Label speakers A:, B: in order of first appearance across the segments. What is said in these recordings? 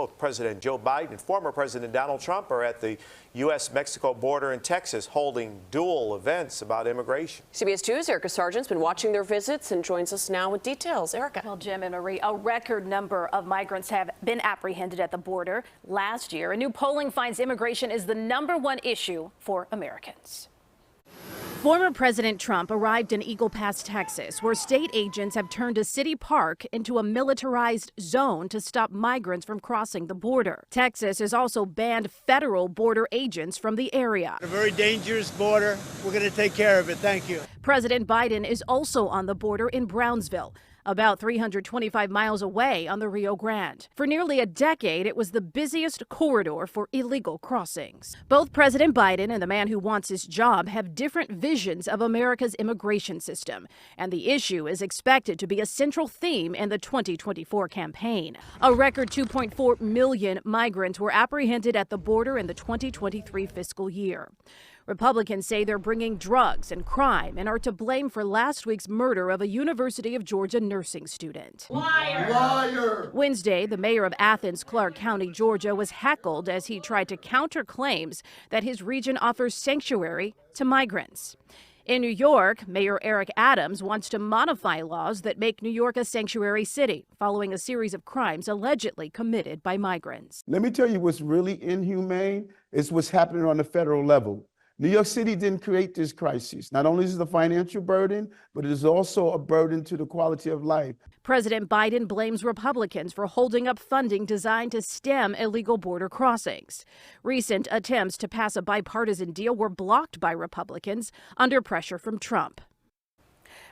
A: Both President Joe Biden and former President Donald Trump are at the U.S. Mexico border in Texas holding dual events about immigration.
B: CBS 2's Erica Sargent's been watching their visits and joins us now with details. Erica.
C: Well, Jim and Marie, a record number of migrants have been apprehended at the border last year. A new polling finds immigration is the #1 issue for Americans. Former President Trump arrived in Eagle Pass, Texas, where state agents have turned a city park into a militarized zone to stop migrants from crossing the border. Texas has also banned federal border agents from the area.
D: A very dangerous border. We're going to take care of it. Thank you.
C: President Biden is also on the border in Brownsville, about 325 miles away on the Rio Grande. For nearly a decade, it was the busiest corridor for illegal crossings. Both President Biden and the man who wants his job have different visions of America's immigration system, and the issue is expected to be a central theme in the 2024 campaign. A record 2.4 million migrants were apprehended at the border in the 2023 fiscal year. Republicans say they're bringing drugs and crime and are to blame for last week's murder of a University of Georgia nursing student.
E: Liar! Liar!
C: Wednesday, the mayor of Athens, Clark County, Georgia, was heckled as he tried to counter claims that his region offers sanctuary to migrants. In New York, Mayor Eric Adams wants to modify laws that make New York a sanctuary city, following a series of crimes allegedly committed by migrants.
F: Let me tell you what's really inhumane is what's happening on the federal level. New York City didn't create this crisis. Not only is it a financial burden, but it is also a burden to the quality of life.
C: President Biden blames Republicans for holding up funding designed to stem illegal border crossings. Recent attempts to pass a bipartisan deal were blocked by Republicans under pressure from Trump.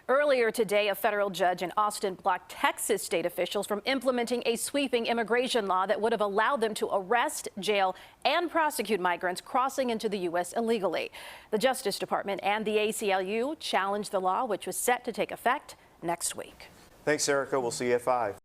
C: Earlier today, a federal judge in Austin blocked Texas state officials from implementing a sweeping immigration law that would have allowed them to arrest, jail, and prosecute migrants crossing into the U.S. illegally. The Justice Department and the ACLU challenged the law, which was set to take effect next week.
A: Thanks, Erica. We'll see you at 5.